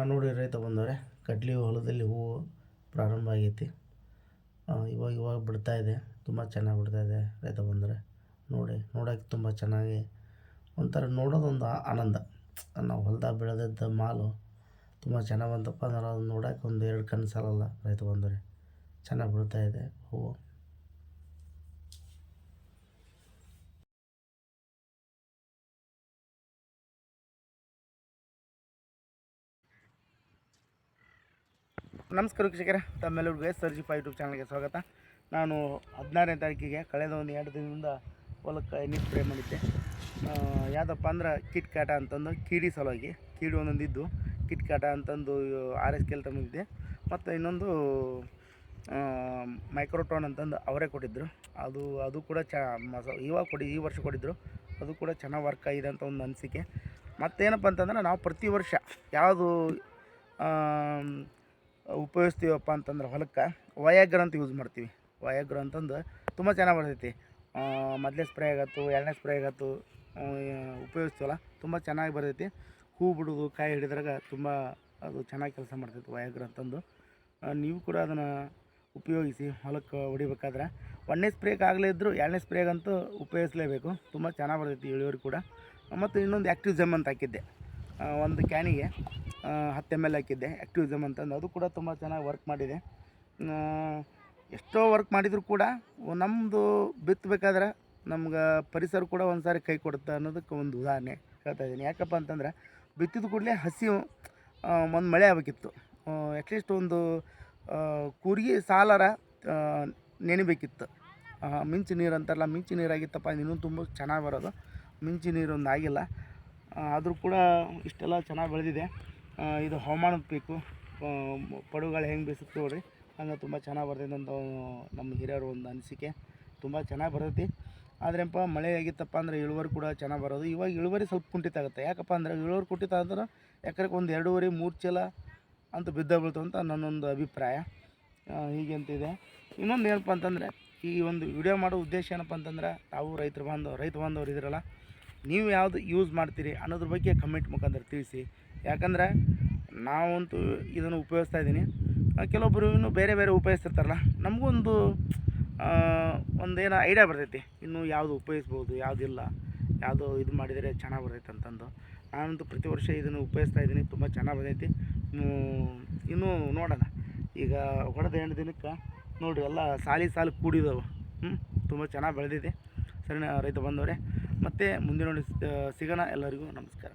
ನೋಡಿ ರೈತ ಬಂದವರೆ, ಕಡ್ಲಿ ಹೊಲದಲ್ಲಿ ಹೂವು ಪ್ರಾರಂಭ ಆಗೈತಿ. ಇವಾಗ ಬಿಡ್ತಾ ಇದೆ, ತುಂಬ ಚೆನ್ನಾಗಿ ಬಿಡ್ತಾ ಇದೆ ರೈತ ಬಂದರೆ. ನೋಡೋಕ್ಕೆ ತುಂಬ ಚೆನ್ನಾಗಿ ಒಂಥರ ನೋಡೋದೊಂದು ಆನಂದ. ನಾವು ಹೊಲ್ದಾಗ ಬೆಳೆದಿದ್ದ ಮಾಲು ತುಂಬ ಚೆನ್ನಾಗಿ ಬಂತಪ್ಪ ಅಂದ್ರೆ ಅದನ್ನು ನೋಡೋಕೆ ಒಂದು ಎರಡು ಕಣ್ಣು ಸಾಲಲ್ಲ ರೈತ ಬಂದರೆ. ಚೆನ್ನಾಗಿ ಬಿಡ್ತಾ ಇದೆ ಹೂವು. ನಮಸ್ಕಾರ ವೀಕ್ಷಕರೇ, ತಮ್ಮೆಲ್ಲರಿಗೂ ಸರ್ಜಿ ಯೂಟ್ಯೂಬ್ ಚಾನಲ್ಗೆ ಸ್ವಾಗತ. ನಾನು 16ನೇ ತಾರೀಕಿಗೆ ಕಳೆದ ಒಂದು 2 ದಿನದಿಂದ ಹೊಲಕ್ಕೆ ಎಣ್ಣೆ ಸ್ಪ್ರೇ ಮಾಡಿದ್ದೆ. ಯಾವುದಪ್ಪ ಅಂದ್ರೆ ಕಿಟ್ ಕಾಟ ಅಂತಂದು ಕೀಡಿ ಸಲುವಾಗಿ, ಕೀಡಿ ಒಂದೊಂದಿದ್ದು ಕಿಟ್ ಕಾಟ ಅಂತಂದು RS ಕೆಲ್ ತಂದಿದ್ದೆ. ಮತ್ತು ಇನ್ನೊಂದು ಮೈಕ್ರೋಟೋನ್ ಅಂತಂದು ಅವರೇ ಕೊಟ್ಟಿದ್ದರು. ಅದು ಕೂಡ ಈ ವರ್ಷ ಕೊಟ್ಟಿದ್ದರು. ಅದು ಕೂಡ ಚೆನ್ನಾಗಿ ವರ್ಕ್ ಆಗಿದೆ ಅಂತ ಒಂದು ಅನಿಸಿಕೆ. ಮತ್ತೇನಪ್ಪ ಅಂತಂದ್ರೆ ನಾವು ಪ್ರತಿ ವರ್ಷ ಯಾವುದು ಉಪಯೋಗಿಸ್ತೀವಪ್ಪ ಅಂತಂದ್ರೆ ಹೊಲಕ್ಕೆ ವಯಾಗ್ರ ಅಂತ ಯೂಸ್ ಮಾಡ್ತೀವಿ. ವಯಾಗ್ರ ಅಂತಂದು ತುಂಬ ಚೆನ್ನಾಗಿ ಬರ್ತೈತಿ. ಮೊದಲೇ ಸ್ಪ್ರೇ ಆಗತ್ತು, 2ನೇ ಸ್ಪ್ರೇ ಆಗತ್ತು ಉಪಯೋಗಿಸ್ತೀವಲ್ಲ, ತುಂಬ ಚೆನ್ನಾಗಿ ಬರ್ತೈತಿ. ಹೂ ಬಿಡೋದು, ಕಾಯಿ ಹಿಡಿದ್ರಾಗ ತುಂಬ ಅದು ಚೆನ್ನಾಗಿ ಕೆಲಸ ಮಾಡ್ತೈತಿ ವಯಾಗ್ರ ಅಂತಂದು. ನೀವು ಕೂಡ ಅದನ್ನು ಉಪಯೋಗಿಸಿ ಹೊಲಕ್ಕೆ ಹೊಡಿಬೇಕಾದ್ರೆ. 1ನೇ ಸ್ಪ್ರೇಗೆ ಆಗಲೇ ಇದ್ದರೂ 2ನೇ ಸ್ಪ್ರೇಗಂತೂ ಉಪಯೋಗಿಸಲೇಬೇಕು. ತುಂಬ ಚೆನ್ನಾಗಿ ಬರ್ತೈತಿ ಇಳುವರಿ ಕೂಡ. ಮತ್ತು ಇನ್ನೊಂದು ಆ್ಯಕ್ಟಿವ್ ಜಮ್ ಅಂತ ಹಾಕಿದ್ದೆ, ಒಂದು ಕ್ಯಾನಿಗೆ 10 ml ಹಾಕಿದ್ದೆ ಆ್ಯಕ್ಟಿವ್ ಜಮ್ ಅಂತಂದು. ಅದು ಕೂಡ ತುಂಬ ಚೆನ್ನಾಗಿ ವರ್ಕ್ ಮಾಡಿದೆ. ಎಷ್ಟೋ ವರ್ಕ್ ಮಾಡಿದರೂ ಕೂಡ ನಮ್ಮದು ಬಿತ್ತಬೇಕಾದ್ರೆ ನಮ್ಗೆ ಪರಿಸರ ಕೂಡ ಒಂದು ಸಾರಿ ಕೈ ಕೊಡುತ್ತೆ ಅನ್ನೋದಕ್ಕೆ ಒಂದು ಉದಾಹರಣೆ ಹೇಳ್ತಾಯಿದ್ದೀನಿ. ಯಾಕಪ್ಪ ಅಂತಂದ್ರೆ ಬಿತ್ತಿದ ಕೂಡಲೇ ಹಸಿ ಒಂದು ಮಳೆ ಆಗಬೇಕಿತ್ತು. ಅಟ್ಲೀಸ್ಟ್ ಒಂದು ಕೂರ್ಗಿ ಸಾಲರ ನೆನಿಬೇಕಿತ್ತು. ಮಿಂಚು ನೀರು ಅಂತಾರಲ್ಲ, ಮಿಂಚು ನೀರಾಗಿತ್ತಪ್ಪ ಇನ್ನೂ ತುಂಬ ಚೆನ್ನಾಗಿ ಬರೋದು. ಮಿಂಚು ನೀರೊಂದು ಆಗಿಲ್ಲ, ಆದರೂ ಕೂಡ ಇಷ್ಟೆಲ್ಲ ಚೆನ್ನಾಗಿ ಬೆಳೆದಿದೆ. ಇದು ಹವಾಮಾನದ ಪೀಕು, ಪಡುಗಳು ಹೆಂಗೆ ಬೀಸುತ್ತೆ ನೋಡಿರಿ, ಹಂಗೆ ತುಂಬ ಚೆನ್ನಾಗಿ ಬರ್ತೈತೆ ಅಂತ ನಮ್ಮ ಹಿರಿಯರು ಒಂದು ಅನಿಸಿಕೆ. ತುಂಬ ಚೆನ್ನಾಗಿ ಬರ್ತೈತಿ. ಆದ್ರೆಪ್ಪ ಮಳೆ ಆಗಿತ್ತಪ್ಪ ಅಂದರೆ ಇಳುವರಿ ಕೂಡ ಚೆನ್ನಾಗಿ ಬರೋದು. ಇವಾಗ ಇಳುವರಿ ಸ್ವಲ್ಪ ಕುಂಠಿತ ಆಗುತ್ತೆ. ಯಾಕಪ್ಪ ಅಂದರೆ ಇಳುವರಿ ಕುಂಠಿತ ಅಂದ್ರೆ ಎಕರೆಗೆ ಒಂದು 2.5-3 ಚೀಲ ಅಂತ ಬೀಳ್ತಾವೆ ಅಂತ ನನ್ನೊಂದು ಅಭಿಪ್ರಾಯ. ಹೀಗಂತಿದೆ. ಇನ್ನೊಂದು ಏನಪ್ಪ ಅಂತಂದರೆ, ಈ ಒಂದು ವಿಡಿಯೋ ಮಾಡೋ ಉದ್ದೇಶ ಏನಪ್ಪ ಅಂತಂದ್ರೆ, ತಾವು ರೈತ ಬಾಂಧವರು ಇದ್ದೀರಲ್ಲ, ನೀವು ಯಾವುದು ಯೂಸ್ ಮಾಡ್ತೀರಿ ಅನ್ನೋದ್ರ ಬಗ್ಗೆ ಕಮೆಂಟ್ ಮುಖಾಂತರ ತಿಳಿಸಿ. ಯಾಕಂದರೆ ನಾವಂತೂ ಇದನ್ನು ಉಪಯೋಗಿಸ್ತಾ ಇದ್ದೀನಿ. ಕೆಲವೊಬ್ಬರು ಇನ್ನೂ ಬೇರೆ ಉಪಯೋಗಿಸ್ತಿರ್ತಾರಲ್ಲ, ನಮಗೊಂದು ಒಂದೇನೋ ಐಡಿಯಾ ಬರ್ತೈತಿ, ಇನ್ನೂ ಯಾವುದು ಉಪಯೋಗಿಸ್ಬೋದು, ಯಾವುದಿಲ್ಲ, ಯಾವುದು ಇದು ಮಾಡಿದರೆ ಚೆನ್ನಾಗಿ ಬರ್ತೈತೆ ಅಂತಂದು. ನಾನಂತೂ ಪ್ರತಿ ವರ್ಷ ಇದನ್ನು ಉಪಯೋಗಿಸ್ತಾ ಇದ್ದೀನಿ. ತುಂಬ ಚೆನ್ನಾಗಿ ಬಂದೈತಿ. ಇನ್ನೂ ನೋಡೋಣ. ಈಗ ಹೊಡೆದ 2 ದಿನಕ್ಕೆ ನೋಡಿರಿ ಎಲ್ಲ ಸಾಲು ಕೂಡಿದವು. ತುಂಬ ಚೆನ್ನಾಗಿ ಬೆಳೆದಿದೆ. ಸರಿನಾ ರೈತ ಬಂದವರೇ? ಮತ್ತು ಮುಂದಿನ ಸಿಗೋಣ. ಎಲ್ಲರಿಗೂ ನಮಸ್ಕಾರ.